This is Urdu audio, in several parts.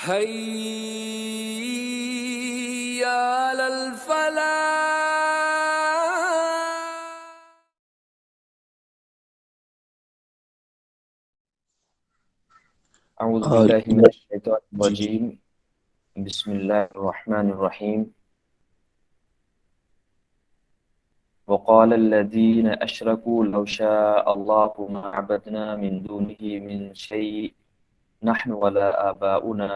حي على الفلاح. اعوذ اور باللہ من الشیطان جی الرجیم بسم اللہ الرحمن الرحیم وقال الذين اشركوا لو شاء الله ما عبدنا من دونه من شيء نحن ولا آباؤنا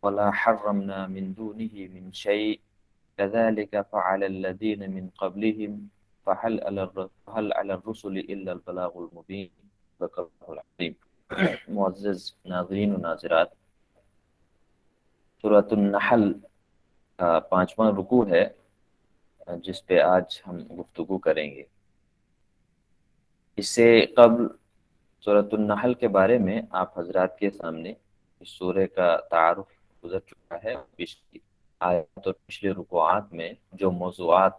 ولا حرمنا من دونه من شيء كذلك فعل الذين من قبلهم فهل على الرسل الا البلاغ المبين صدق اللہ العظیم۔ معزز ناظرین و ناظرات، سورۃ النحل کا 5واں رکوع ہے جس پہ آج ہم گفتگو کریں گے۔ اس سے قبل سورۃ النحل کے بارے میں آپ حضرات کے سامنے اس سورہ کا تعارف گزر چکا ہے۔ پچھلی آیات اور پچھلے رکوعات میں جو موضوعات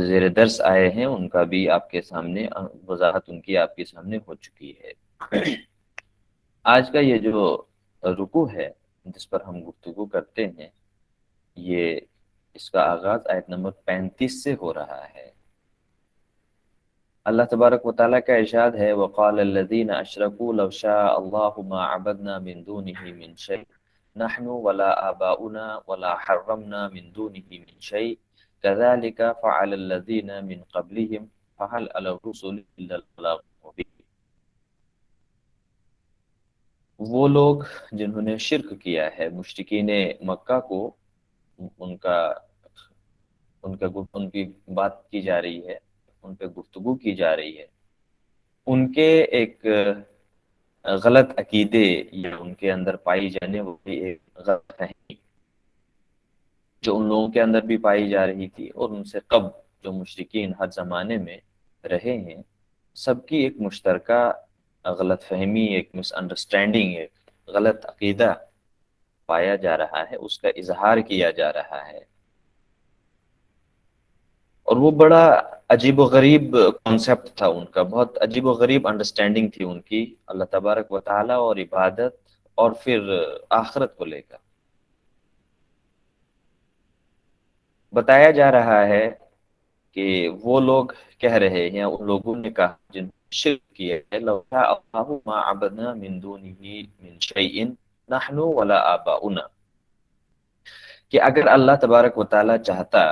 زیر درس آئے ہیں ان کا بھی آپ کے سامنے وضاحت ان کی آپ کے سامنے ہو چکی ہے۔ آج کا یہ جو رکوع ہے جس پر ہم گفتگو کرتے ہیں، یہ اس کا آغاز آیت نمبر 35 سے ہو رہا ہے۔ اللہ تبارک و تعالیٰ کا ارشاد ہے وقال الذین اشرکوا لو شاء اللہ ما عبدنا من دونہ من شیء نحن ولا آباؤنا ولا حرمنا من دونہ من شیء كذلك فعل الذین من قبلهم فهل على الرسل الا البلاغ المبین۔ وہ لوگ جنہوں نے شرک کیا ہے، مشرکین مکہ کو، ان کی بات کی جا رہی ہے، ان پہ گفتگو کی جا رہی ہے، ان کے ایک غلط عقیدے یا ان کے اندر پائی جانے والی ایک غلط فہمی جو ان لوگوں کے اندر بھی پائی جا رہی تھی اور ان سے قبل جو مشرکین ہر زمانے میں رہے ہیں، سب کی ایک مشترکہ غلط فہمی، ایک مس انڈرسٹینڈنگ، ایک غلط عقیدہ پایا جا رہا ہے، اس کا اظہار کیا جا رہا ہے۔ اور وہ بڑا عجیب و غریب کانسیپٹ تھا ان کا، بہت عجیب و غریب انڈرسٹینڈنگ تھی ان کی اللہ تبارک و تعالیٰ اور عبادت اور پھر آخرت کو لے کر۔ بتایا جا رہا ہے کہ وہ لوگ کہہ رہے ہیں، ان لوگوں نے کہا جن شرک کیے ہے لو شاء اللہ ما عبدنا من دونہ من شیء نحن ولا آباؤنا، کہ اگر اللہ تبارک و تعالیٰ چاہتا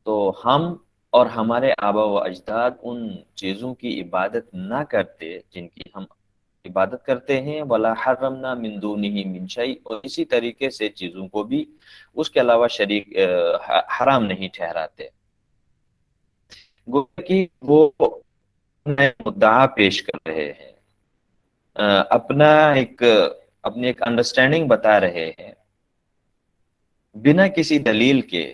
تو ہم اور ہمارے آبا و اجداد ان چیزوں کی عبادت نہ کرتے جن کی ہم عبادت کرتے ہیں، ولا حرمنا من دونہ من شیء، اور اسی طریقے سے چیزوں کو بھی اس کے علاوہ شریک حرام نہیں ٹھہراتے۔ گویا کہ وہ نئے مدعا پیش کر رہے ہیں، اپنی ایک انڈرسٹینڈنگ بتا رہے ہیں بنا کسی دلیل کے۔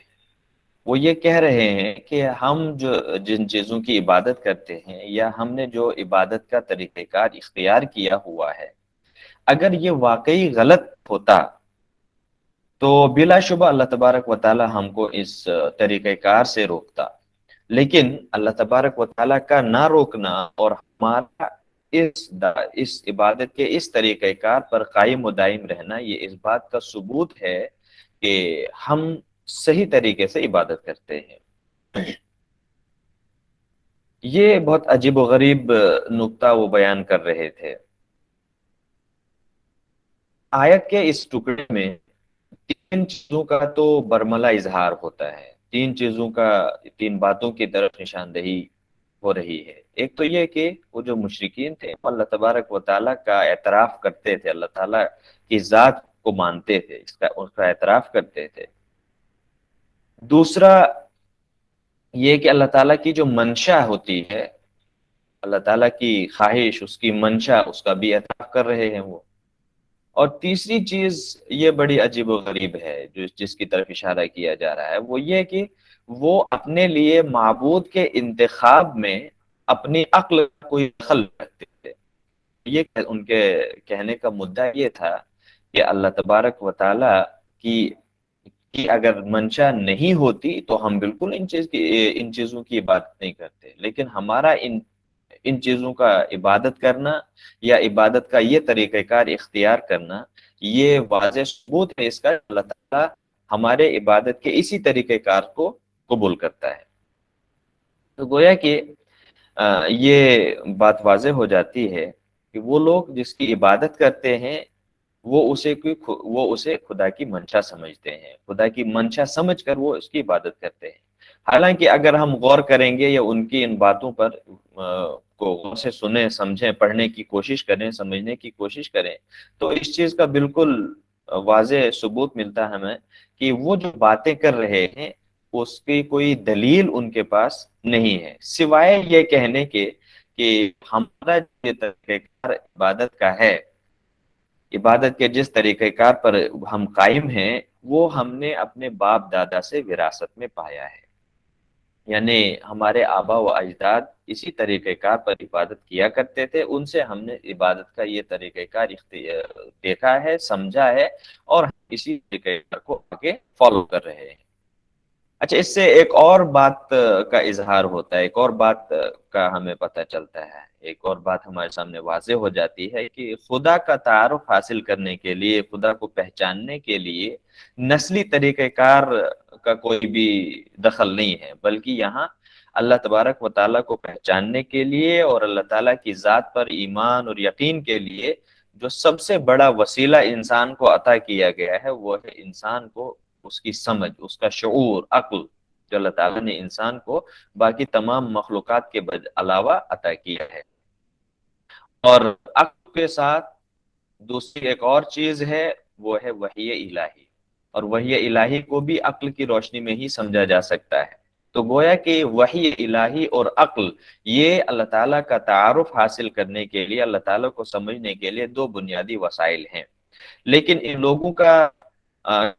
وہ یہ کہہ رہے ہیں کہ ہم جو جن چیزوں کی عبادت کرتے ہیں یا ہم نے جو عبادت کا طریقہ کار اختیار کیا ہوا ہے، اگر یہ واقعی غلط ہوتا تو بلا شبہ اللہ تبارک و تعالی ہم کو اس طریقہ کار سے روکتا، لیکن اللہ تبارک و تعالی کا نہ روکنا اور ہمارا اس عبادت کے اس طریقہ کار پر قائم و دائم رہنا، یہ اس بات کا ثبوت ہے کہ ہم صحیح طریقے سے عبادت کرتے ہیں۔ یہ بہت عجیب و غریب نقطہ وہ بیان کر رہے تھے۔ آیت کے اس ٹکڑے میں تین چیزوں کا تو برملا اظہار ہوتا ہے، تین باتوں کی طرف نشاندہی ہو رہی ہے۔ ایک تو یہ کہ وہ جو مشرکین تھے اللہ تبارک و تعالیٰ کا اعتراف کرتے تھے، اللہ تعالیٰ کی ذات کو مانتے تھے، اس کا اعتراف کرتے تھے۔ دوسرا یہ کہ اللہ تعالیٰ کی جو منشا ہوتی ہے، اللہ تعالیٰ کی خواہش، اس کی منشا، اس کا بھی اعتراف کر رہے ہیں وہ۔ اور تیسری چیز یہ بڑی عجیب و غریب ہے جس کی طرف اشارہ کیا جا رہا ہے، وہ یہ کہ وہ اپنے لیے معبود کے انتخاب میں اپنی عقل کا کوئی دخل رکھتے تھے۔ یہ ان کے کہنے کا مدعا یہ تھا کہ اللہ تبارک و تعالی کی اگر منشا نہیں ہوتی تو ہم بالکل ان چیزوں کی بات نہیں کرتے، لیکن ہمارا ان چیزوں کا عبادت کرنا یا عبادت کا یہ طریقہ کار اختیار کرنا، یہ واضح ثبوت ہے اس کا اللہ تعالیٰ ہمارے عبادت کے اسی طریقہ کار کو قبول کرتا ہے۔ تو گویا کہ یہ بات واضح ہو جاتی ہے کہ وہ لوگ جس کی عبادت کرتے ہیں وہ اسے خدا کی منشا سمجھتے ہیں، خدا کی منشا سمجھ کر وہ اس کی عبادت کرتے ہیں۔ حالانکہ اگر ہم غور کریں گے یا ان کی ان باتوں پر کو غور سے سنیں، سمجھیں، پڑھنے کی کوشش کریں، سمجھنے کی کوشش کریں، تو اس چیز کا بالکل واضح ثبوت ملتا ہے ہمیں کہ وہ جو باتیں کر رہے ہیں اس کی کوئی دلیل ان کے پاس نہیں ہے، سوائے یہ کہنے کے کہ ہمارا یہ طریقہ کار عبادت کا ہے، عبادت کے جس طریقہ کار پر ہم قائم ہیں وہ ہم نے اپنے باپ دادا سے وراثت میں پایا ہے، یعنی ہمارے آبا و اجداد اسی طریقہ کار پر عبادت کیا کرتے تھے، ان سے ہم نے عبادت کا یہ طریقہ کار دیکھا ہے، سمجھا ہے، اور اسی طریقہ کار کو آگے فالو کر رہے ہیں۔ اچھا، اس سے ایک اور بات کا اظہار ہوتا ہے، ایک اور بات کا ہمیں پتہ چلتا ہے، ایک اور بات ہمارے سامنے واضح ہو جاتی ہے کہ خدا کا تعارف حاصل کرنے کے لیے، خدا کو پہچاننے کے لیے نسلی طریقہ کار کا کوئی بھی دخل نہیں ہے، بلکہ یہاں اللہ تبارک و تعالیٰ کو پہچاننے کے لیے اور اللہ تعالیٰ کی ذات پر ایمان اور یقین کے لیے جو سب سے بڑا وسیلہ انسان کو عطا کیا گیا ہے وہ ہے انسان کو اس کی سمجھ، اس کا شعور، عقل، جو اللہ تعالیٰ نے انسان کو باقی تمام مخلوقات کے علاوہ عطا کیا ہے۔ اور عقل کے ساتھ دوسری ایک اور چیز ہے، وہ ہے وحی الہی، اور وحی الہی کو بھی عقل کی روشنی میں ہی سمجھا جا سکتا ہے۔ تو گویا کہ وحی الہی اور عقل یہ اللہ تعالیٰ کا تعارف حاصل کرنے کے لیے، اللہ تعالیٰ کو سمجھنے کے لیے دو بنیادی وسائل ہیں، لیکن ان لوگوں کا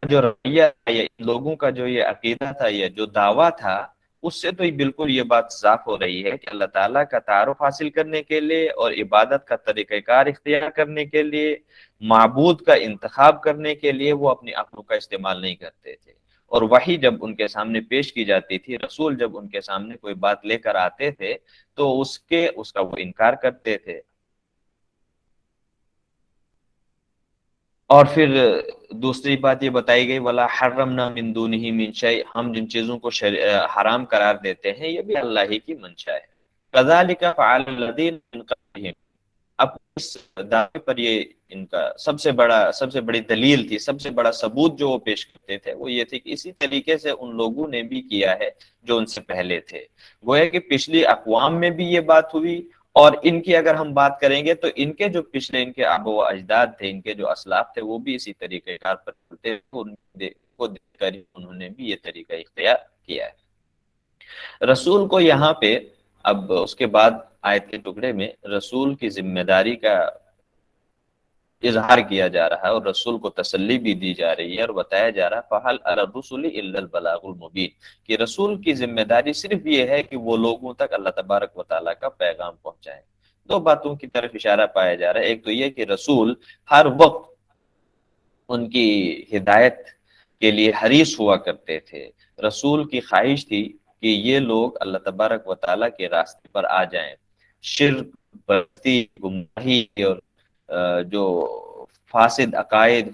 جو رویہ یا ان لوگوں کا جو یہ عقیدہ تھا یا جو دعویٰ تھا، اس سے تو بالکل یہ بات صاف ہو رہی ہے کہ اللہ تعالیٰ کا تعارف حاصل کرنے کے لیے اور عبادت کا طریقہ کار اختیار کرنے کے لیے، معبود کا انتخاب کرنے کے لیے وہ اپنی عقلوں کا استعمال نہیں کرتے تھے، اور وحی جب ان کے سامنے پیش کی جاتی تھی، رسول جب ان کے سامنے کوئی بات لے کر آتے تھے تو اس کا وہ انکار کرتے تھے۔ اور پھر دوسری بات یہ بتائی گئی وَلَا حَرَّمْنَا مِن دُونِهِ مِن شَيْءٍ، ہم جن چیزوں کو حرام قرار دیتے ہیں یہ بھی اللہ ہی کی منشا ہے۔ كَذَلِكَ فَعَلَ الَّذِينَ مِن قَبْلِهِمْ، اب اس دعوے پر یہ ان کا سب سے بڑی دلیل تھی، سب سے بڑا ثبوت جو وہ پیش کرتے تھے وہ یہ تھی کہ اسی طریقے سے ان لوگوں نے بھی کیا ہے جو ان سے پہلے تھے۔ گویا کہ پچھلی اقوام میں بھی یہ بات ہوئی، اور ان کی اگر ہم بات کریں گے تو ان کے جو پچھلے ان کے آبا و اجداد تھے، ان کے جو اسلاف تھے، وہ بھی اسی طریقہ کار پر چلتے تھے، ان کو دیکھ کر انہوں نے بھی یہ طریقہ اختیار کیا ہے۔ رسول کو یہاں پہ اب اس کے بعد آیت کے ٹکڑے میں رسول کی ذمہ داری کا اظہار کیا جا رہا ہے اور رسول کو تسلی بھی دی جا رہی ہے اور بتایا جا رہا ہے فَهَلْ عَلَى الرُّسُلِ إِلَّا الْبَلَاغُ الْمُبِينُ، کہ رسول کی ذمہ داری صرف یہ ہے کہ وہ لوگوں تک اللہ تبارک و تعالیٰ کا پیغام پہنچائیں۔ دو باتوں کی طرف اشارہ پایا جا رہا ہے، ایک تو یہ کہ رسول ہر وقت ان کی ہدایت کے لیے حریص ہوا کرتے تھے، رسول کی خواہش تھی کہ یہ لوگ اللہ تبارک و تعالیٰ کے راستے پر آ جائیں، شرک، پرستی، گمراہی اور جو فاسد عقائد،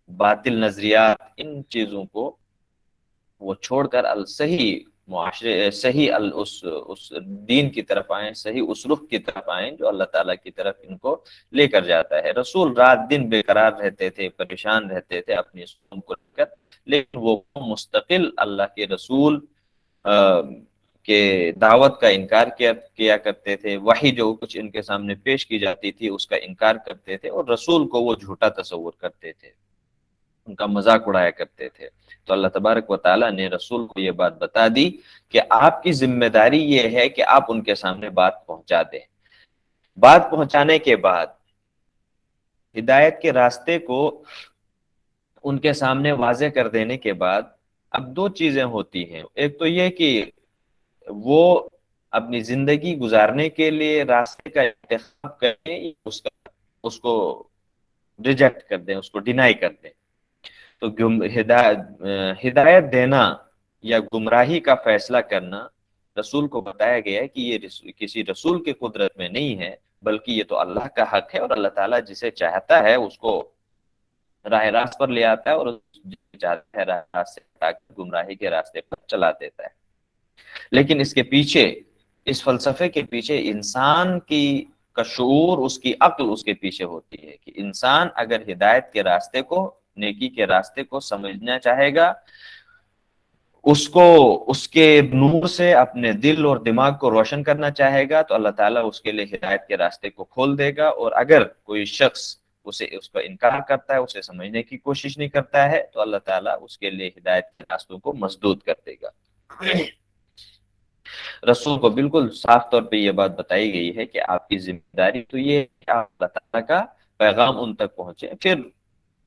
باطل نظریات، ان چیزوں کو وہ چھوڑ کر صحیح معاشرے، صحیح اس دین کی طرف آئیں، صحیح اس رخ کی طرف آئیں جو اللہ تعالیٰ کی طرف ان کو لے کر جاتا ہے۔ رسول رات دن بے قرار رہتے تھے، پریشان رہتے تھے اپنی اس قوم کو لے کر، لیکن وہ مستقل اللہ کے رسول کہ دعوت کا انکار کیا کرتے تھے، وحی جو کچھ ان کے سامنے پیش کی جاتی تھی اس کا انکار کرتے تھے، اور رسول کو وہ جھوٹا تصور کرتے تھے، ان کا مذاق اڑایا کرتے تھے۔ تو اللہ تبارک و تعالیٰ نے رسول کو یہ بات بتا دی کہ آپ کی ذمہ داری یہ ہے کہ آپ ان کے سامنے بات پہنچا دیں۔ بات پہنچانے کے بعد ہدایت کے راستے کو ان کے سامنے واضح کر دینے کے بعد اب دو چیزیں ہوتی ہیں، ایک تو یہ کہ وہ اپنی زندگی گزارنے کے لیے راستے کا انتخاب کریں، اس کو ریجیکٹ کر دیں، اس کو ڈینائی کر دیں۔ تو ہدایت دینا یا گمراہی کا فیصلہ کرنا رسول کو بتایا گیا ہے کہ یہ کسی رسول کی قدرت میں نہیں ہے، بلکہ یہ تو اللہ کا حق ہے، اور اللہ تعالیٰ جسے چاہتا ہے اس کو راہ راست پر لے آتا ہے، اور جسے چاہتا ہے راہ راست سے ہٹا کر گمراہی کے راستے پر چلا دیتا ہے۔ لیکن اس کے پیچھے، اس فلسفے کے پیچھے انسان کی کا شعور، اس کی عقل اس کے پیچھے ہوتی ہے کہ انسان اگر ہدایت کے راستے کو، نیکی کے راستے کو سمجھنا چاہے گا، اس کو اس کے نور سے اپنے دل اور دماغ کو روشن کرنا چاہے گا، تو اللہ تعالیٰ اس کے لیے ہدایت کے راستے کو کھول دے گا، اور اگر کوئی شخص اس کا انکار کرتا ہے، اسے سمجھنے کی کوشش نہیں کرتا ہے، تو اللہ تعالیٰ اس کے لیے ہدایت کے راستوں کو مسدود کر دے گا۔ رسول کو بالکل صاف طور پہ یہ بات بتائی گئی ہے کہ آپ کی ذمہ داری تو یہ ہے کہ آپ اللہ تعالیٰ کا پیغام ان تک پہنچے، پھر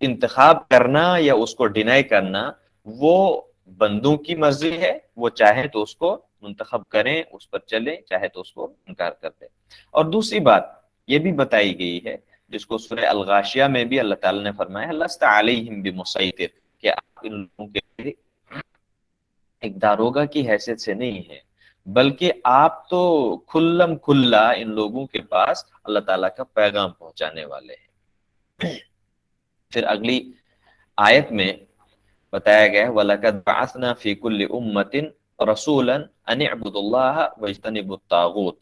انتخاب کرنا یا اس کو ڈینائی کرنا وہ بندوں کی مرضی ہے، وہ چاہے تو اس کو منتخب کریں، اس پر چلیں، چاہے تو اس کو انکار کر دیں۔ اور دوسری بات یہ بھی بتائی گئی ہے، جس کو سورہ الغاشیہ میں بھی اللہ تعالیٰ نے فرمایا لست علیہم بمسیطر، کہ آپ ان لوگوں کے لیے ایک داروغہ کی حیثیت سے نہیں ہے، بلکہ آپ تو کھلم کھلا ان لوگوں کے پاس اللہ تعالیٰ کا پیغام پہنچانے والے ہیں۔ پھر اگلی آیت میں بتایا گیا ہے وَلَقَدْ بَعَثْنَا فِي كُلِّ أُمَّةٍ رَسُولًا أَنِ اعْبُدُوا اللَّهَ وَاجْتَنِبُوا الطَّاغُوتَ،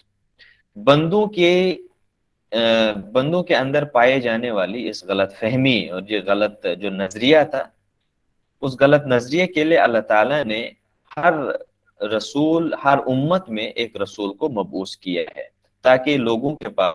بندوں کے اندر پائے جانے والی اس غلط فہمی اور یہ غلط جو نظریہ تھا، اس غلط نظریے کے لیے اللہ تعالیٰ نے ہر رسول، ہر امت میں ایک رسول کو مبعوث کیا ہے، تاکہ لوگوں کے پاس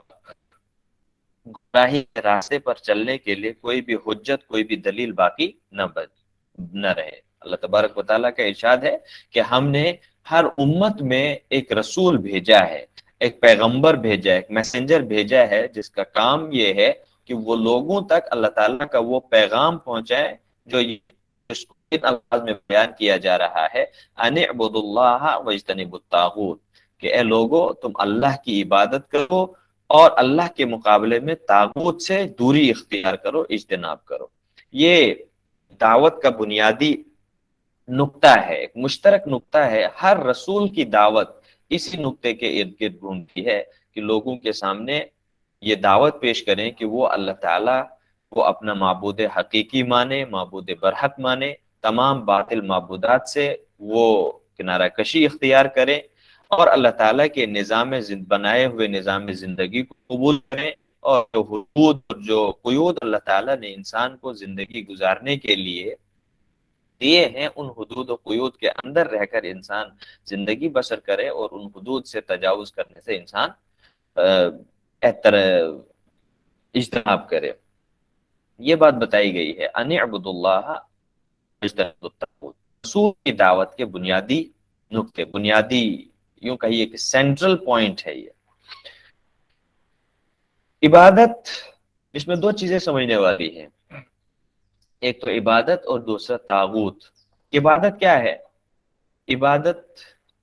گمراہی کے راستے پر چلنے کے لیے کوئی بھی حجت، کوئی بھی دلیل باقی نہ رہے۔ اللہ تبارک و تعالیٰ کا ارشاد ہے کہ ہم نے ہر امت میں ایک رسول بھیجا ہے، ایک پیغمبر بھیجا ہے، ایک میسنجر بھیجا ہے، جس کا کام یہ ہے کہ وہ لوگوں تک اللہ تعالیٰ کا وہ پیغام پہنچائے جو اس کو ان الفاظ میں بیان کیا جا رہا ہے، ان اعبدوا اللہ واجتنبوا الطاغوت، کہ اے لوگو تم اللہ کی عبادت کرو اور اللہ کے مقابلے میں طاغوت سے دوری اختیار کرو، اجتناب کرو۔ یہ دعوت کا بنیادی نقطہ ہے، ایک مشترک نقطہ ہے، ہر رسول کی دعوت اسی نقطے کے ارد گرد گھومتی ہے کہ لوگوں کے سامنے یہ دعوت پیش کریں کہ وہ اللہ تعالیٰ کو اپنا معبود حقیقی مانے، معبود برحق مانے، تمام باطل معبودات سے وہ کنارہ کشی اختیار کریں، اور اللہ تعالیٰ کے بنائے ہوئے نظام زندگی کو قبول کریں، اور جو حدود، جو قیود اللہ تعالیٰ نے انسان کو زندگی گزارنے کے لیے دیے ہیں، ان حدود و قیود کے اندر رہ کر انسان زندگی بسر کرے، اور ان حدود سے تجاوز کرنے سے انسان اجتناب کرے۔ یہ بات بتائی گئی ہے ان اعبدوا اللہ واجتنبوا الطاغوت، رسول کی دعوت کے بنیادی نقطے، بنیادی یوں کہیے کہ سینٹرل پوائنٹ ہے یہ۔ عبادت، اس میں دو چیزیں سمجھنے والی ہیں، ایک تو عبادت اور دوسرا طاغوت۔ عبادت کیا ہے؟ عبادت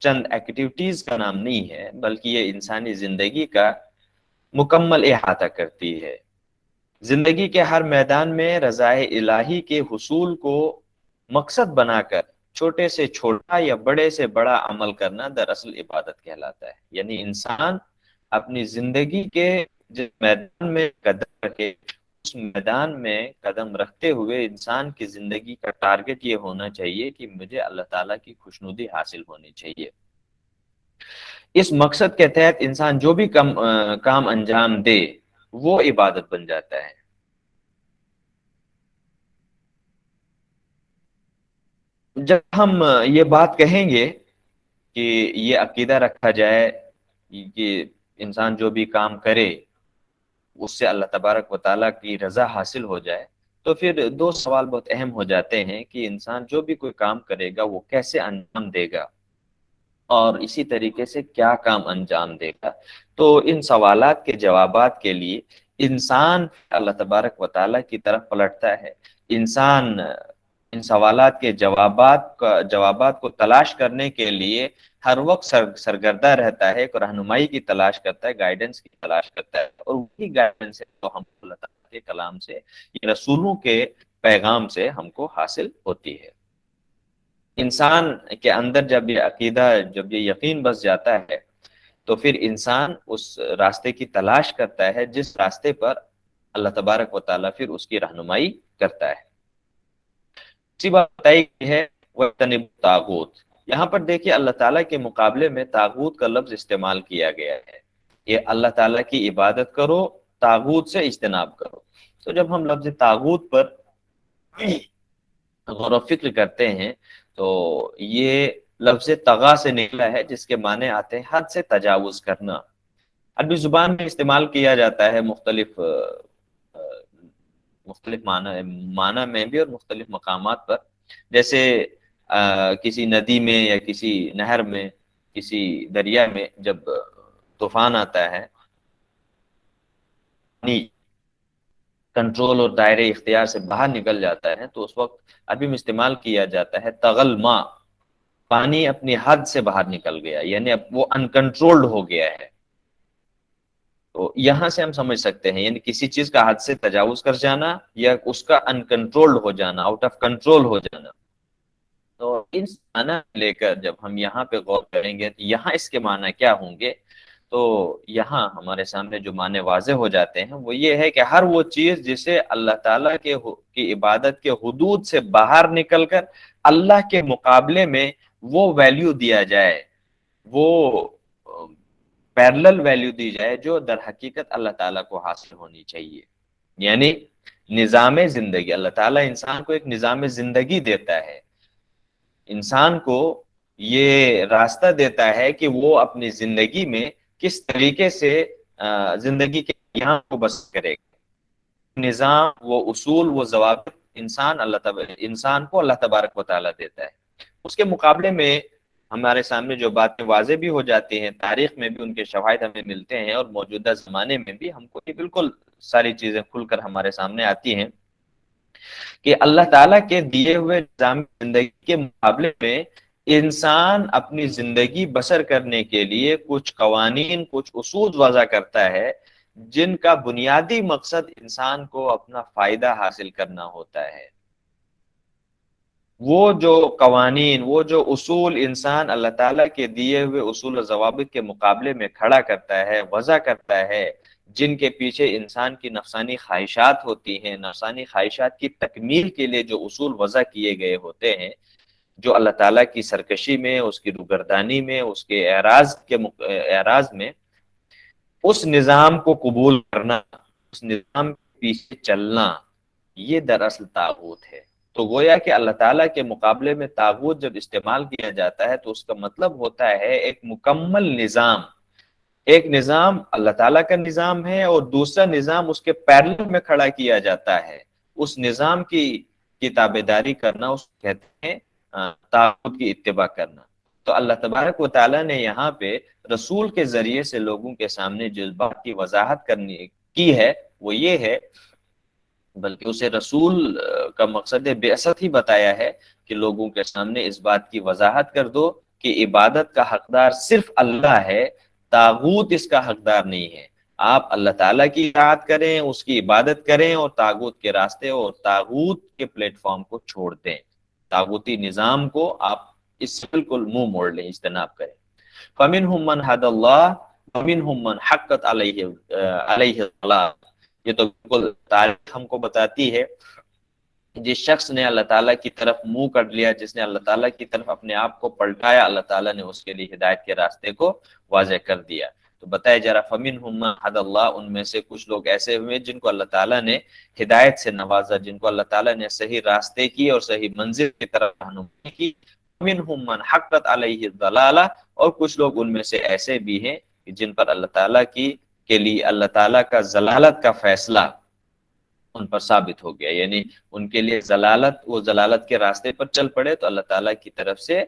چند ایکٹیویٹیز کا نام نہیں ہے، بلکہ یہ انسانی زندگی کا مکمل احاطہ کرتی ہے۔ زندگی کے ہر میدان میں رضائے الہی کے حصول کو مقصد بنا کر چھوٹے سے چھوٹا یا بڑے سے بڑا عمل کرنا دراصل عبادت کہلاتا ہے۔ یعنی انسان اپنی زندگی کے جس میدان میں قدم رکھے، اس میدان میں قدم رکھتے ہوئے انسان کی زندگی کا ٹارگٹ یہ ہونا چاہیے کہ مجھے اللہ تعالیٰ کی خوشنودی حاصل ہونی چاہیے۔ اس مقصد کے تحت انسان جو بھی کام انجام دے وہ عبادت بن جاتا ہے۔ جب ہم یہ بات کہیں گے کہ یہ عقیدہ رکھا جائے کہ انسان جو بھی کام کرے اس سے اللہ تبارک و تعالیٰ کی رضا حاصل ہو جائے، تو پھر دو سوال بہت اہم ہو جاتے ہیں کہ انسان جو بھی کوئی کام کرے گا وہ کیسے انجام دے گا، اور اسی طریقے سے کیا کام انجام دے گا۔ تو ان سوالات کے جوابات کے لیے انسان اللہ تبارک و تعالیٰ کی طرف پلٹتا ہے، انسان ان سوالات کے جوابات کو تلاش کرنے کے لیے ہر وقت سرگردہ رہتا ہے، ایک رہنمائی کی تلاش کرتا ہے، گائیڈنس کی تلاش کرتا ہے، اور وہی گائیڈنس ہے جو ہم اللہ تعالیٰ کے کلام سے، رسولوں کے پیغام سے ہم کو حاصل ہوتی ہے۔ انسان کے اندر جب یہ عقیدہ، جب یہ یقین بس جاتا ہے تو پھر انسان اس راستے کی تلاش کرتا ہے جس راستے پر اللہ تبارک و تعالیٰ پھر اس کی رہنمائی کرتا ہے۔ اسی بات بتائی گئی ہے وَاجْتَنِبُوا الطَّاغُوتَ، یہاں پر دیکھیے اللہ تعالیٰ کے مقابلے میں طاغوت کا لفظ استعمال کیا گیا ہے، یہ اللہ تعالیٰ کی عبادت کرو، طاغوت سے اجتناب کرو۔ تو جب ہم لفظ طاغوت پر غور و فکر کرتے ہیں تو یہ لفظ طغا سے نکلا ہے، جس کے معنی آتے ہیں حد سے تجاوز کرنا۔ عربی زبان میں استعمال کیا جاتا ہے مختلف معنی میں بھی اور مختلف مقامات پر، جیسے کسی ندی میں یا کسی نہر میں، کسی دریا میں جب طوفان آتا ہے، پانی کنٹرول اور دائرے اختیار سے باہر نکل جاتا ہے، تو اس وقت عربی میں استعمال کیا جاتا ہے طغل ماء، پانی اپنی حد سے باہر نکل گیا، یعنی اب وہ انکنٹرولڈ ہو گیا ہے۔ تو یہاں سے ہم سمجھ سکتے ہیں یعنی کسی چیز کا حد سے تجاوز کر جانا یا اس کا انکنٹرولڈ ہو جانا، آؤٹ آف کنٹرول ہو جانا۔ تو ان معنی لے کر جب ہم یہاں پہ غور کریں گے تو یہاں اس کے معنی کیا ہوں گے، تو یہاں ہمارے سامنے جو معنی واضح ہو جاتے ہیں وہ یہ ہے کہ ہر وہ چیز جسے اللہ تعالیٰ کی عبادت کے حدود سے باہر نکل کر اللہ کے مقابلے میں وہ ویلیو دیا جائے، وہ پیرلل ویلیو دی جائے جو در حقیقت اللہ تعالیٰ کو حاصل ہونی چاہیے۔ یعنی نظام زندگی، اللہ تعالیٰ انسان کو ایک نظام زندگی دیتا ہے، انسان کو یہ راستہ دیتا ہے کہ وہ اپنی زندگی میں کس طریقے سے زندگی کے یہاں کو بسر کرے گا۔ نظام، وہ اصول، وہ ضوابط انسان کو اللہ تبارک و تعالیٰ دیتا ہے۔ اس کے مقابلے میں ہمارے سامنے جو باتیں واضح بھی ہو جاتی ہیں، تاریخ میں بھی ان کے شواہد ہمیں ملتے ہیں اور موجودہ زمانے میں بھی ہم کو یہ بالکل ساری چیزیں کھل کر ہمارے سامنے آتی ہیں کہ اللہ تعالیٰ کے دیے ہوئے نظام زندگی کے مقابلے میں انسان اپنی زندگی بسر کرنے کے لیے کچھ قوانین، کچھ اصول وضع کرتا ہے جن کا بنیادی مقصد انسان کو اپنا فائدہ حاصل کرنا ہوتا ہے۔ وہ جو قوانین، وہ جو اصول انسان اللہ تعالیٰ کے دیے ہوئے اصول و ضوابط کے مقابلے میں کھڑا کرتا ہے، وضع کرتا ہے، جن کے پیچھے انسان کی نفسانی خواہشات ہوتی ہیں، نفسانی خواہشات کی تکمیل کے لیے جو اصول وضع کیے گئے ہوتے ہیں، جو اللہ تعالیٰ کی سرکشی میں، اس کی روگردانی میں، اس کے اعراض میں، اس نظام کو قبول کرنا، اس نظام کے پیچھے چلنا، یہ دراصل طاغوت ہے۔ تو گویا کہ اللہ تعالیٰ کے مقابلے میں طاغوت جب استعمال کیا جاتا ہے تو اس کا مطلب ہوتا ہے ایک مکمل نظام، ایک نظام اللہ تعالیٰ کا نظام ہے اور دوسرا نظام اس کے پیرلل میں کھڑا کیا جاتا ہے، اس نظام کی تابعداری کرنا اس کو کہتے ہیں طاغوت کی اتباع کرنا۔ تو اللہ تبارک و تعالیٰ نے یہاں پہ رسول کے ذریعے سے لوگوں کے سامنے جس بات کی وضاحت کی ہے وہ یہ ہے، بلکہ اسے رسول کا مقصد بعثت ہی بتایا ہے کہ لوگوں کے سامنے اس بات کی وضاحت کر دو کہ عبادت کا حقدار صرف اللہ ہے، طاغوت اس کا حقدار نہیں ہے۔ آپ اللہ تعالیٰ کی اطاعت کریں، اس کی عبادت کریں اور طاغوت کے راستے اور طاغوت کے پلیٹ فارم کو چھوڑ دیں، طاغوتی نظام کو آپ اس سے بالکل منہ موڑ لیں، اجتناب کریں۔ فَمِنْهُمْ مَنْ هَدَى اللَّهُ وَمِنْهُمْ مَنْ حَقَّتْ عَلَيْهِ الضَّلَالَةُ۔ یہ تو بالکل تاریخ ہم کو بتاتی ہے، جس شخص نے اللہ تعالیٰ کی طرف منہ کر لیا، جس نے اللہ تعالیٰ کی طرف اپنے آپ کو پلٹایا، اللہ تعالیٰ نے اس کے لیے ہدایت کے راستے کو واضح کر دیا۔ تو بتایا جا فَمِنْهُمْ مَنْ هَدَى اللَّهُ، ان میں سے کچھ لوگ ایسے ہوئے جن کو اللہ تعالیٰ نے ہدایت سے نوازا، جن کو اللہ تعالیٰ نے صحیح راستے کی اور صحیح منزل کی طرف رہنمائی کی۔ وَمِنْهُمْ مَنْ حَقَّتْ عَلَيْهِ الضَّلَالَةُ، اور کچھ لوگ ان میں سے ایسے بھی ہیں جن پر اللہ تعالیٰ کے لیے اللہ تعالیٰ کا ضلالت کا فیصلہ ان پر ثابت ہو گیا، یعنی ان کے لیے وہ ضلالت کے راستے پر چل پڑے تو اللہ تعالیٰ کی طرف سے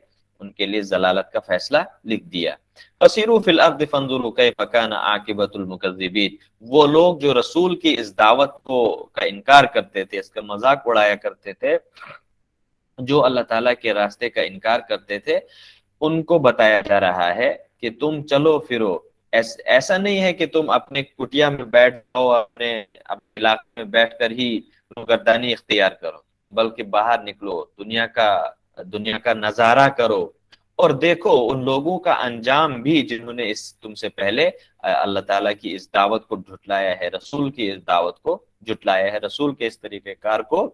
ان کے لیے ضلالت کا فیصلہ لکھ دیا۔ فَسِيرُوا فِي الْأَرْضِ فَانظُرُوا كَيْفَ كَانَ عَاقِبَةُ الْمُكَذِّبِينَ، وہ لوگ جو رسول کی اس دعوت کا انکار کرتے تھے، اس کا مذاق اڑایا کرتے تھے، جو اللہ تعالیٰ کے راستے کا انکار کرتے تھے، ان کو بتایا جا رہا ہے کہ تم چلو پھرو، ایسا نہیں ہے کہ تم اپنے کٹیا میں بیٹھ جاؤ، اپنے علاقے میں بیٹھ کر ہی روگردانی اختیار کرو، بلکہ باہر نکلو، دنیا کا دنیا کا نظارہ کرو اور دیکھو ان لوگوں کا انجام بھی جنہوں نے تم سے پہلے اللہ تعالیٰ کی اس دعوت کو جھٹلایا ہے، رسول کی اس دعوت کو جھٹلایا ہے، رسول کے اس طریقہ کار کو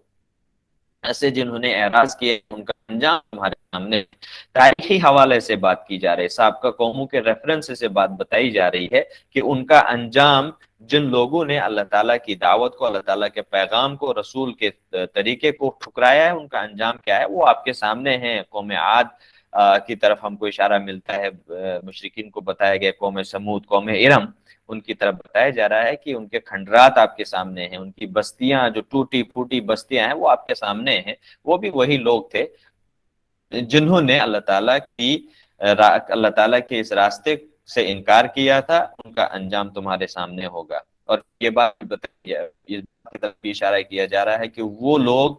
ایسے جنہوں نے اعراض کیا، ان کا انجام تمہارے سامنے تاریخی حوالے سے بات کی جا رہی ہے، سابقہ قوموں کے ریفرنس سے بات بتائی جا رہی ہے کہ ان کا انجام، جن لوگوں نے اللہ تعالیٰ کی دعوت کو، اللہ تعالیٰ کے پیغام کو، رسول کے طریقے کو ٹھکرایا ہے، ان کا انجام کیا ہے وہ آپ کے سامنے ہے۔ قوم عاد کی طرف ہم کو اشارہ ملتا ہے، مشرکین کو بتایا گیا، قوم سمود، قوم ارم، ان کی طرف بتایا جا رہا ہے کہ ان کے کھنڈرات آپ کے سامنے ہیں، ان کی بستیاں جو ٹوٹی پھوٹی بستیاں ہیں وہ آپ کے سامنے ہیں۔ وہ بھی وہی لوگ تھے جنہوں نے اللہ تعالیٰ کے اس راستے سے انکار کیا تھا، ان کا انجام تمہارے سامنے ہوگا۔ اور یہ بات بتائی، اس بات کی طرف بھی اشارہ کیا جا رہا ہے کہ وہ لوگ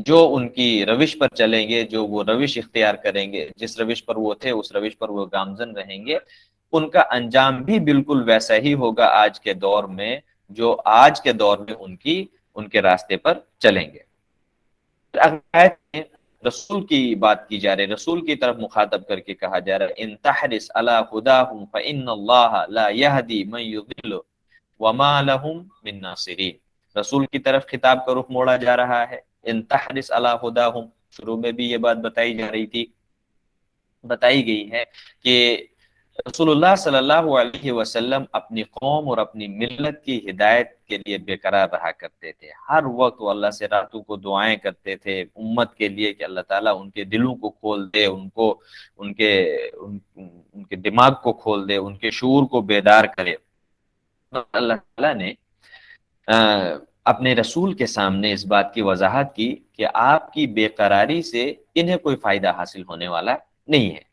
جو ان کی روش پر چلیں گے، جو وہ روش اختیار کریں گے، جس روش پر وہ تھے اس روش پر وہ گامزن رہیں گے، ان کا انجام بھی بالکل ویسا ہی ہوگا آج کے دور میں، جو آج کے دور میں ان کے راستے پر چلیں گے۔ آیت میں رسول کی بات کی جا رہی ہے، رسول کی طرف مخاطب کر کے کہا جا رہا ہے ان تحرس علی ہداہم فإن اللہ لا یہدی من یضل وما لهم من ناصرین۔ رسول کی طرف خطاب کا رخ موڑا جا رہا ہے، ان تحرس علی ہداہم، شروع میں بھی یہ بات بتائی جا رہی تھی، بتائی گئی ہے کہ رسول اللہ صلی اللہ علیہ وسلم اپنی قوم اور اپنی ملت کی ہدایت کے لیے بے قرار رہا کرتے تھے۔ ہر وقت وہ اللہ سے راتوں کو دعائیں کرتے تھے امت کے لیے کہ اللہ تعالیٰ ان کے دلوں کو کھول دے، ان کے دماغ کو کھول دے، ان کے شعور کو بیدار کرے۔ اللہ تعالیٰ نے اپنے رسول کے سامنے اس بات کی وضاحت کی کہ آپ کی بے قراری سے انہیں کوئی فائدہ حاصل ہونے والا نہیں ہے،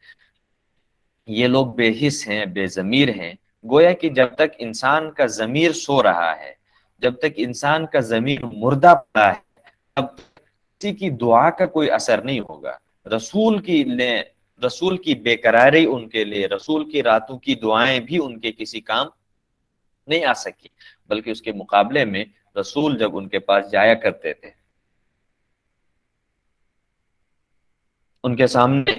یہ لوگ بے حس ہیں، بے ضمیر ہیں۔ گویا کہ جب تک انسان کا ضمیر سو رہا ہے، جب تک انسان کا ضمیر مردہ پڑا ہے، تب کسی کی دعا کا کوئی اثر نہیں ہوگا۔ رسول کی بے قراری ان کے لیے، رسول کی راتوں کی دعائیں بھی ان کے کسی کام نہیں آ سکی، بلکہ اس کے مقابلے میں رسول جب ان کے پاس جایا کرتے تھے، ان کے سامنے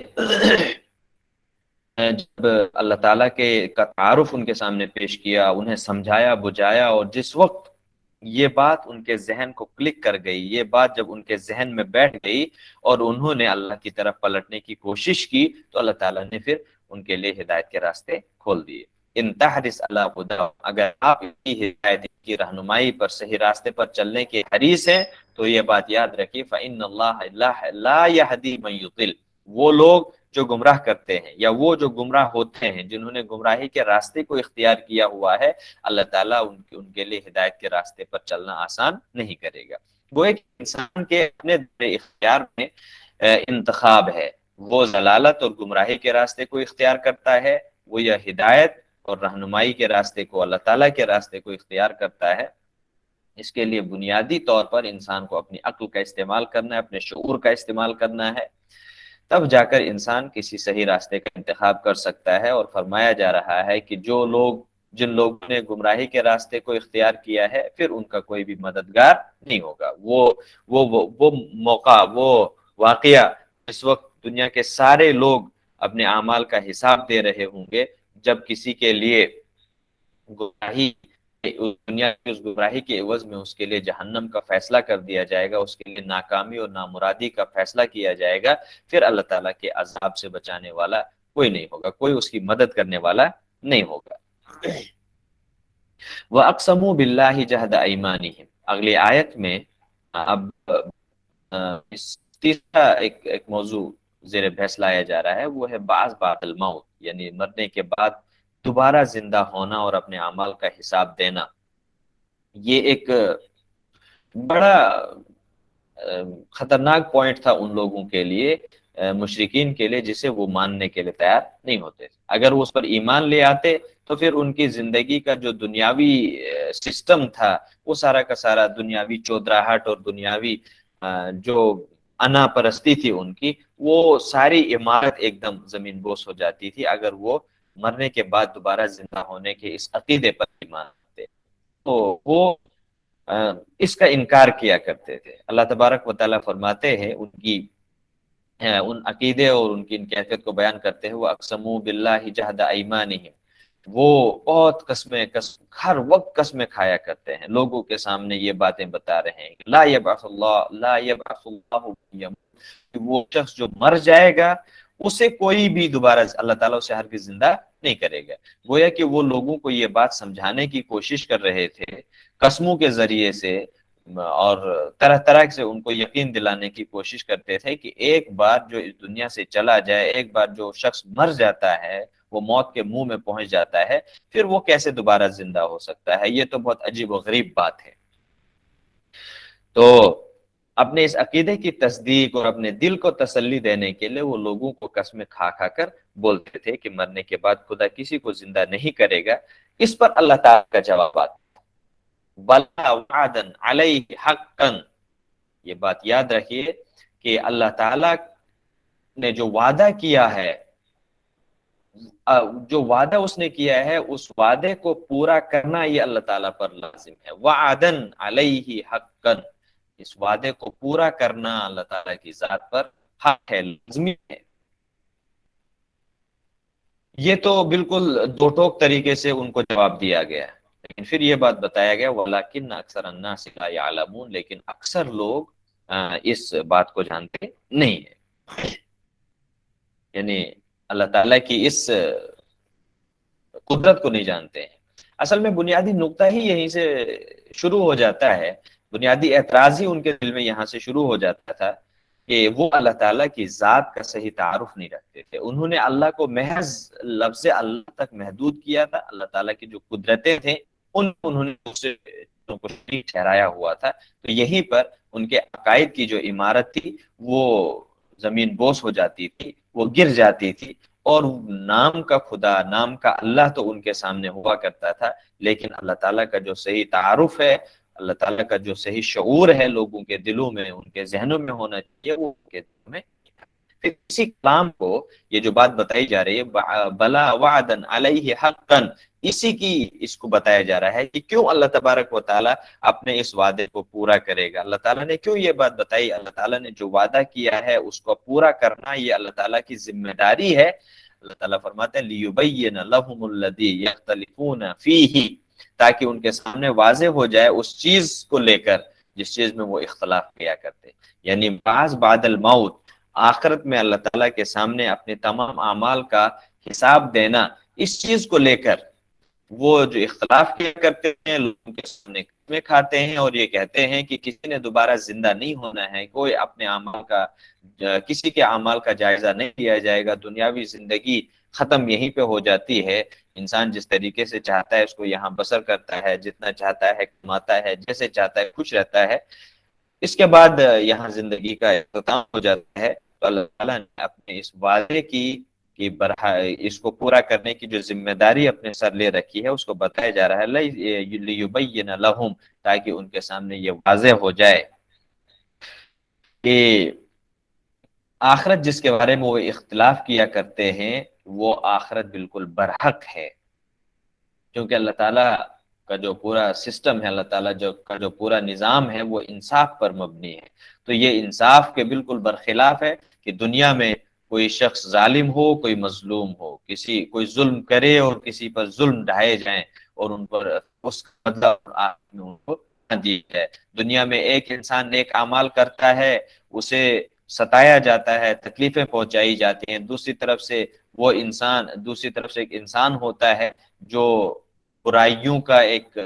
جب اللہ تعالیٰ کا تعارف ان کے سامنے پیش کیا، انہیں سمجھایا بجھایا، اور جس وقت یہ بات ان کے ذہن کو کلک کر گئی، یہ بات جب ان کے ذہن میں بیٹھ گئی اور انہوں نے اللہ کی طرف پلٹنے کی کوشش کی، تو اللہ تعالیٰ نے پھر ان کے لیے ہدایت کے راستے کھول دیے۔ ان تحرس علی ہداہم، اگر آپ کی ہدایت کی رہنمائی پر، صحیح راستے پر چلنے کے حریص ہیں، تو یہ بات یاد رکھیے فإن اللہ لا یہدی من یضل، وہ لوگ جو گمراہ کرتے ہیں یا وہ جو گمراہ ہوتے ہیں، جنہوں نے گمراہی کے راستے کو اختیار کیا ہوا ہے، اللہ تعالیٰ ان کے لیے ہدایت کے راستے پر چلنا آسان نہیں کرے گا۔ وہ ایک انسان کے اپنے اختیار میں انتخاب ہے، وہ ضلالت اور گمراہی کے راستے کو اختیار کرتا ہے، وہ یا ہدایت اور رہنمائی کے راستے کو، اللہ تعالیٰ کے راستے کو اختیار کرتا ہے۔ اس کے لیے بنیادی طور پر انسان کو اپنی عقل کا استعمال کرنا ہے، اپنے شعور کا استعمال کرنا ہے، تب جا کر انسان کسی صحیح راستے کا انتخاب کر سکتا ہے۔ اور فرمایا جا رہا ہے کہ جن لوگوں نے گمراہی کے راستے کو اختیار کیا ہے، پھر ان کا کوئی بھی مددگار نہیں ہوگا۔ وہ موقع، وہ واقعہ، اس وقت دنیا کے سارے لوگ اپنے اعمال کا حساب دے رہے ہوں گے، جب کسی کے لیے دنیا کی اس گمراہی کے عوض میں اس کے لیے جہنم کا فیصلہ کر دیا جائے گا، اس کے لیے ناکامی اور نامرادی کا فیصلہ کیا جائے گا، پھر اللہ تعالیٰ کے عذاب سے بچانے والا کوئی نہیں ہوگا، کوئی اس کی مدد کرنے والا نہیں ہوگا۔ وَأَقْسَمُوا بِاللَّهِ جَهْدَ أَيْمَانِهِمْ، اگلی آیت میں اب تیسرا ایک موضوع زیر بحث لایا جا رہا ہے، وہ ہے بعد الموت، یعنی مرنے کے بعد دوبارہ زندہ ہونا اور اپنے اعمال کا حساب دینا۔ یہ ایک بڑا خطرناک پوائنٹ تھا ان لوگوں کے لیے، مشرکین کے لیے، جسے وہ ماننے کے لیے تیار نہیں ہوتے۔ اگر وہ اس پر ایمان لے آتے تو پھر ان کی زندگی کا جو دنیاوی سسٹم تھا، وہ سارا کا سارا دنیاوی چودراہٹ اور دنیاوی جو انا پرستی تھی ان کی، وہ ساری عمارت ایک دم زمین بوس ہو جاتی تھی اگر وہ مرنے کے بعد دوبارہ زندہ ہونے کے اس عقیدے پر ایمان آتے۔ تو وہ اس کا انکار کیا کرتے تھے۔ اللہ تبارک و تعالیٰ فرماتے ہیں ان عقیدے اور ان کی ان کیفیت کو بیان کرتے ہیں، وہ اقسموا باللہ جہد ایمانہم، وہ بہت ہر وقت قسمیں کھایا کرتے ہیں، لوگوں کے سامنے یہ باتیں بتا رہے ہیں، لا یبعث اللہ من یموت، کہ وہ شخص جو مر جائے گا اسے کوئی بھی دوبارہ اللہ تعالیٰ اسے ہرگز زندہ نہیں کرے گا۔ گویا کہ وہ لوگوں کو یہ بات سمجھانے کی کوشش کر رہے تھے قسموں کے ذریعے سے، اور طرح طرح سے ان کو یقین دلانے کی کوشش کرتے تھے کہ ایک بار جو اس دنیا سے چلا جائے، ایک بار جو شخص مر جاتا ہے، وہ موت کے منہ میں پہنچ جاتا ہے، پھر وہ کیسے دوبارہ زندہ ہو سکتا ہے؟ یہ تو بہت عجیب و غریب بات ہے۔ تو اپنے اس عقیدے کی تصدیق اور اپنے دل کو تسلی دینے کے لیے وہ لوگوں کو قسمیں کھا کھا کر بولتے تھے کہ مرنے کے بعد خدا کسی کو زندہ نہیں کرے گا۔ اس پر اللہ تعالیٰ کا جوابات، بلا وعدا علیہ حقا، یہ بات یاد رکھیے کہ اللہ تعالیٰ نے جو وعدہ کیا ہے، جو وعدہ اس نے کیا ہے، اس وعدے کو پورا کرنا یہ اللہ تعالیٰ پر لازم ہے۔ وعدا علیہ حقا، اس وعدے کو پورا کرنا اللہ تعالیٰ کی ذات پر حق ہے، لازمی ہے۔ یہ تو بالکل دو ٹوک طریقے سے ان کو جواب دیا گیا، لیکن پھر یہ بات بتایا گیا وَلَكِنَّ أَكْثَرَ النَّاسِ لَا يَعْلَمُونَ، لیکن اکثر لوگ اس بات کو جانتے نہیں ہیں، یعنی اللہ تعالیٰ کی اس قدرت کو نہیں جانتے ہیں۔ اصل میں بنیادی نقطہ ہی یہیں سے شروع ہو جاتا ہے، بنیادی اعتراض ہی ان کے دل میں یہاں سے شروع ہو جاتا تھا کہ وہ اللہ تعالیٰ کی ذات کا صحیح تعارف نہیں رکھتے تھے۔ انہوں نے اللہ کو محض لفظ اللہ تک محدود کیا تھا، اللہ تعالیٰ کی جو قدرتیں تھیں انہوں نے دوسرے کو شریک ٹھہرایا ہوا تھا۔ تو یہیں پر ان کے عقائد کی جو عمارت تھی وہ زمین بوس ہو جاتی تھی، وہ گر جاتی تھی، اور نام کا خدا، نام کا اللہ تو ان کے سامنے ہوا کرتا تھا، لیکن اللہ تعالیٰ کا جو صحیح تعارف ہے، اللہ تعالیٰ کا جو صحیح شعور ہے لوگوں کے دلوں میں، ان کے ذہنوں میں ہونا چاہیے، وہ ان کے دلوں میں۔ پھر اسی کلام کو یہ جو بات بتائی جا رہی ہے بلا وعدا علیہ حقا، اسی کی اس کو بتایا جا رہا ہے کہ کیوں اللہ تبارک و تعالیٰ اپنے اس وعدے کو پورا کرے گا۔ اللہ تعالیٰ نے کیوں یہ بات بتائی؟ اللہ تعالیٰ نے جو وعدہ کیا ہے اس کو پورا کرنا یہ اللہ تعالیٰ کی ذمہ داری ہے۔ اللہ تعالیٰ فرماتے ہیں لِيُبَيِّنَ لَهُمُ الَّذِي يَخْتَلِفُونَ فِيهِ، تاکہ ان کے سامنے واضح ہو جائے اس چیز کو لے کر جس چیز میں وہ اختلاف کیا کرتے، یعنی بعد الموت، آخرت میں اللہ تعالیٰ کے سامنے اپنے تمام اعمال کا حساب دینا، اس چیز کو لے کر وہ جو اختلاف کیا کرتے ہیں، لوگوں کے سامنے قسمیں کھاتے ہیں اور یہ کہتے ہیں کہ کسی نے دوبارہ زندہ نہیں ہونا ہے، کوئی اپنے اعمال کا، کسی کے اعمال کا جائزہ نہیں لیا جائے گا، دنیاوی زندگی ختم یہیں پہ ہو جاتی ہے، انسان جس طریقے سے چاہتا ہے اس کو یہاں بسر کرتا ہے، جتنا چاہتا ہے کماتا ہے، جیسے چاہتا ہے خوش رہتا ہے، اس کے بعد یہاں زندگی کا اختتام ہو جاتا ہے۔ تو اللہ تعالیٰ نے اپنے اس وعدے کی اس کو پورا کرنے کی جو ذمہ داری اپنے سر لے رکھی ہے اس کو بتایا جا رہا ہے لِيُبَيِّنَ لَهُمْ، تاکہ ان کے سامنے یہ واضح ہو جائے کہ آخرت جس کے بارے میں وہ اختلاف کیا کرتے ہیں وہ آخرت بالکل برحق ہے، کیونکہ اللہ تعالیٰ کا جو پورا سسٹم ہے، اللہ تعالیٰ کا جو پورا نظام ہے وہ انصاف پر مبنی ہے۔ تو یہ انصاف کے بالکل برخلاف ہے کہ دنیا میں کوئی شخص ظالم ہو، کوئی مظلوم ہو، کوئی ظلم کرے اور کسی پر ظلم ڈھائے جائیں اور ان پر اس کا بدلہ ان کو نہ دی جائے۔ دنیا میں ایک انسان نیک اعمال کرتا ہے، اسے ستایا جاتا ہے، تکلیفیں پہنچائی جاتی ہیں، دوسری طرف سے ایک انسان ہوتا ہے جو برائیوں کا ایک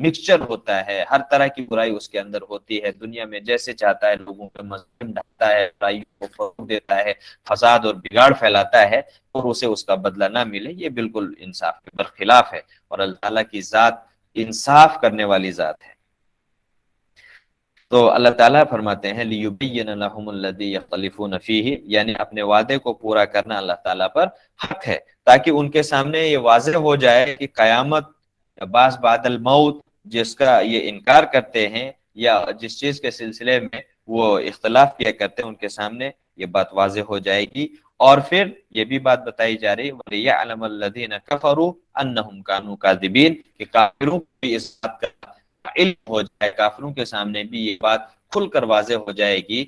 مکسچر ہوتا ہے، ہر طرح کی برائی اس کے اندر ہوتی ہے، دنیا میں جیسے چاہتا ہے لوگوں پہ مظلم ڈالتا ہے، برائیوں کو فروغ دیتا ہے، فساد اور بگاڑ پھیلاتا ہے، اور اسے اس کا بدلہ نہ ملے، یہ بالکل انصاف کے برخلاف ہے، اور اللہ تعالیٰ کی ذات انصاف کرنے والی ذات ہے۔ تو اللہ تعالیٰ فرماتے ہیں لِيُبَيِّنَ لَهُمُ الَّذِي يَخْتَلِفُونَ فِيهِ، یعنی اپنے وعدے کو پورا کرنا اللہ تعالیٰ پر حق ہے، تاکہ ان کے سامنے یہ واضح ہو جائے کہ قیامت بعد الموت جس کا یہ انکار کرتے ہیں یا جس چیز کے سلسلے میں وہ اختلاف کیا کرتے ہیں، ان کے سامنے یہ بات واضح ہو جائے گی۔ اور پھر یہ بھی بات بتائی جا رہی وَلِيَعْلَمَ الَّذِينَ كَفَرُوا أَنَّهُمْ كَانُوا كَاذِبِينَ، کہ کافروں کو اس بات کا علم ہو جائے، کافروں کے سامنے بھی یہ بات کھل کر واضح ہو جائے گی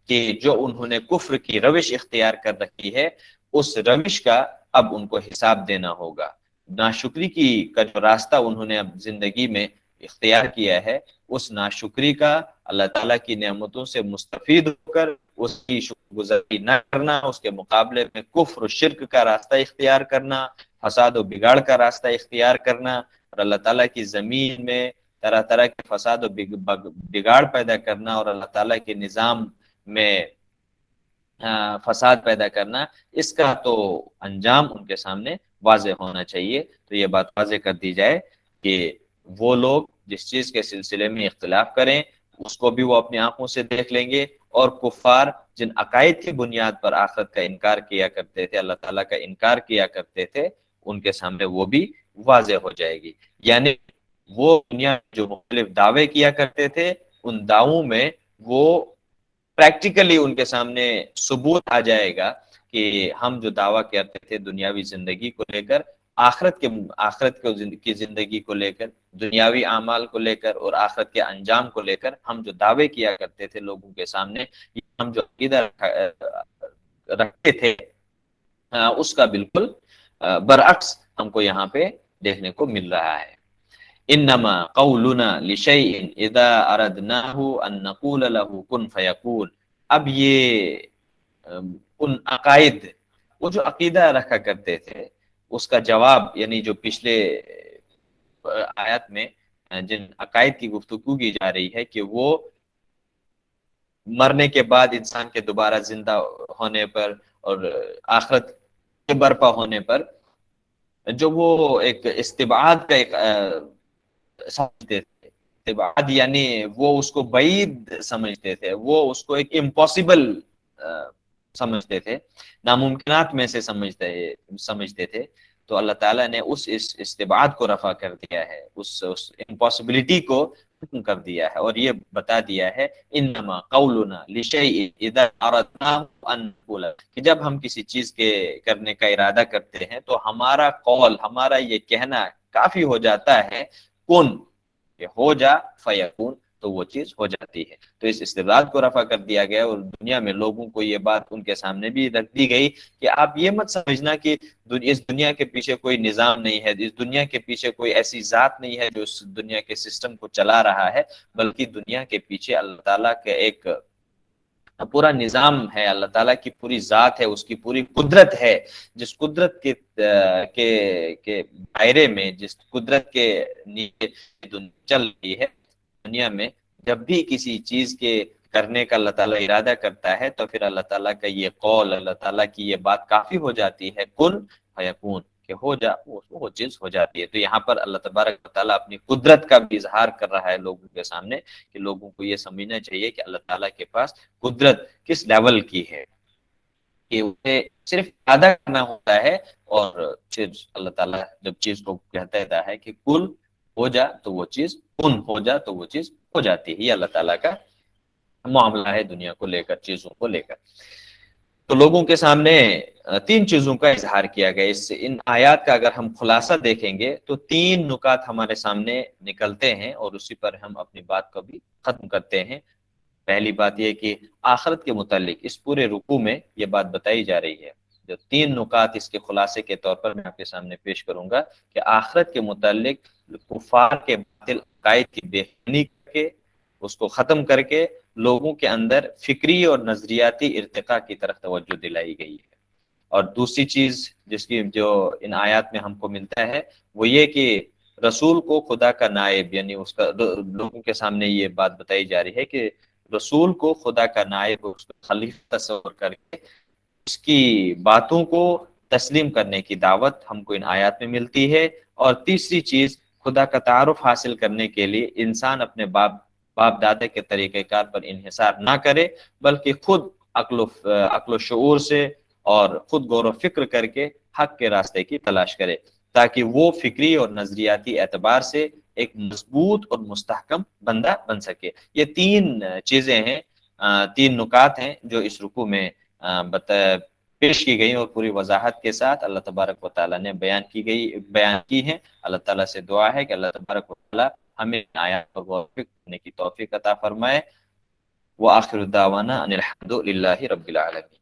کہ جو انہوں نے کفر کی روش اختیار کر رکھی ہے اس روش کا اب ان کو حساب دینا ہوگا۔ ناشکری کا جو راستہ انہوں نے اب زندگی میں اختیار کیا ہے، اس ناشکری کا اللہ تعالیٰ کی نعمتوں سے مستفید ہو کر اس کی شکر گزاری نہ کرنا، اس کے مقابلے میں کفر و شرک کا راستہ اختیار کرنا، فساد و بگاڑ کا راستہ اختیار کرنا، اور اللہ تعالیٰ کی زمین میں طرح طرح کے فساد و بگاڑ پیدا کرنا اور اللہ تعالیٰ کے نظام میں فساد پیدا کرنا، اس کا تو انجام ان کے سامنے واضح ہونا چاہیے۔ تو یہ بات واضح کر دی جائے کہ وہ لوگ جس چیز کے سلسلے میں اختلاف کریں اس کو بھی وہ اپنی آنکھوں سے دیکھ لیں گے، اور کفار جن عقائد کی بنیاد پر آخرت کا انکار کیا کرتے تھے، اللہ تعالیٰ کا انکار کیا کرتے تھے، ان کے سامنے وہ بھی واضح ہو جائے گی۔ یعنی وہ دنیا جو مختلف دعوے کیا کرتے تھے، ان دعووں میں وہ پریکٹیکلی ان کے سامنے ثبوت آ جائے گا کہ ہم جو دعویٰ کرتے تھے دنیاوی زندگی کو لے کر، آخرت کی زندگی کو لے کر، دنیاوی اعمال کو لے کر اور آخرت کے انجام کو لے کر ہم جو دعوے کیا کرتے تھے لوگوں کے سامنے، ہم جو عقیدہ رکھتے تھے، اس کا بالکل برعکس ہم کو یہاں پہ دیکھنے کو مل رہا ہے۔ انما قولنا لشیء اذا اردناه ان نقول له کن فیکون۔ اب یہ ان عقائد، وہ جو عقیدہ رکھا کرتے تھے اس کا جواب، یعنی جو پچھلے آیات میں جن عقائد کی گفتگو کی جا رہی ہے کہ وہ مرنے کے بعد انسان کے دوبارہ زندہ ہونے پر اور آخرت کے برپا ہونے پر جو وہ ایک استبعاد کا ایک سمجھتے تھے، استبعاد یعنی وہ اس کو بعید سمجھتے تھے، وہ اس کو ایک امپاسبل سمجھتے تھے، ناممکنات میں سے سمجھتے تھے، تو اللہ تعالیٰ نے اس استبعاد کو رفع کر دیا ہے، اس امپاسبلٹی کو ختم کر دیا ہے، اور یہ بتا دیا ہے انما قولنا لشیء اذا اردناه ان نقول، کہ جب ہم کسی چیز کے کرنے کا ارادہ کرتے ہیں تو ہمارا قول، ہمارا یہ کہنا کافی ہو جاتا ہے، کن، کہ ہو جا، فیکون، تو وہ چیز ہو جاتی ہے۔ تو اس استبداد کو رفع کر دیا گیا، اور دنیا میں لوگوں کو یہ بات ان کے سامنے بھی رکھ دی گئی کہ آپ یہ مت سمجھنا کہ اس دنیا کے پیچھے کوئی نظام نہیں ہے، اس دنیا کے پیچھے کوئی ایسی ذات نہیں ہے جو اس دنیا کے سسٹم کو چلا رہا ہے، بلکہ دنیا کے پیچھے اللہ تعالیٰ کا ایک پورا نظام ہے، اللہ تعالیٰ کی پوری ذات ہے، اس کی پوری قدرت ہے، جس قدرت کے دائرے میں، جس قدرت کے نیچے چل رہی ہے دنیا میں۔ جب بھی کسی چیز کے کرنے کا اللہ تعالیٰ ارادہ کرتا ہے تو پھر اللہ تعالیٰ کا یہ قول، اللہ تعالیٰ کی یہ بات کافی ہو جاتی ہے، کن فیکون، کہ ہو جا، وہ چیز ہو جاتی ہے۔ تو یہاں پر اللہ تبارک و تعالیٰ اپنی قدرت کا بھی اظہار کر رہا ہے لوگوں کے سامنے، کہ لوگوں کو یہ سمجھنا چاہیے کہ اللہ تعالیٰ کے پاس قدرت کس لیول کی ہے، کہ اسے صرف ارادہ کرنا ہوتا ہے، اور پھر اللہ تعالیٰ جب چیز کو کہتا ہے کہ کل ہو جا تو وہ چیز، کن ہو جا تو وہ چیز ہو جاتی ہے۔ یہ اللہ تعالیٰ کا معاملہ ہے دنیا کو لے کر، چیزوں کو لے کر۔ تو لوگوں کے سامنے تین چیزوں کا اظہار کیا گیا۔ اس ان آیات کا اگر ہم خلاصہ دیکھیں گے تو تین نکات ہمارے سامنے نکلتے ہیں، اور اسی پر ہم اپنی بات کو بھی ختم کرتے ہیں۔ پہلی بات یہ کہ آخرت کے متعلق اس پورے رکوع میں یہ بات بتائی جا رہی ہے، جو تین نکات اس کے خلاصے کے طور پر میں آپ کے سامنے پیش کروں گا، کہ آخرت کے متعلق کفار کے باطل عقائد کی بے خبری کر کے، اس کو ختم کر کے لوگوں کے اندر فکری اور نظریاتی ارتقاء کی طرف توجہ دلائی گئی ہے۔ اور دوسری چیز جو ان آیات میں ہم کو ملتا ہے وہ یہ کہ رسول کو خدا کا نائب، یعنی اس کا لوگوں کے سامنے یہ بات بتائی جا رہی ہے کہ رسول کو خدا کا نائب، اس کا خلیفہ تصور کر کے اس کی باتوں کو تسلیم کرنے کی دعوت ہم کو ان آیات میں ملتی ہے۔ اور تیسری چیز، خدا کا تعارف حاصل کرنے کے لیے انسان اپنے باپ دادا کے طریقہ کار پر انحصار نہ کرے، بلکہ خود عقل و شعور سے اور خود غور و فکر کر کے حق کے راستے کی تلاش کرے، تاکہ وہ فکری اور نظریاتی اعتبار سے ایک مضبوط اور مستحکم بندہ بن سکے۔ یہ تین چیزیں ہیں، تین نکات ہیں جو اس رکوع میں پیش کی گئی اور پوری وضاحت کے ساتھ اللہ تبارک و تعالیٰ نے بیان کی ہیں۔ اللہ تعالیٰ سے دعا ہے کہ اللہ تبارک و تعالیٰ ہمیں آیات پر غور کرنے کی توفیق عطا فرمائے۔ وآخر دعوانا ان الحمد للہ رب العالمین۔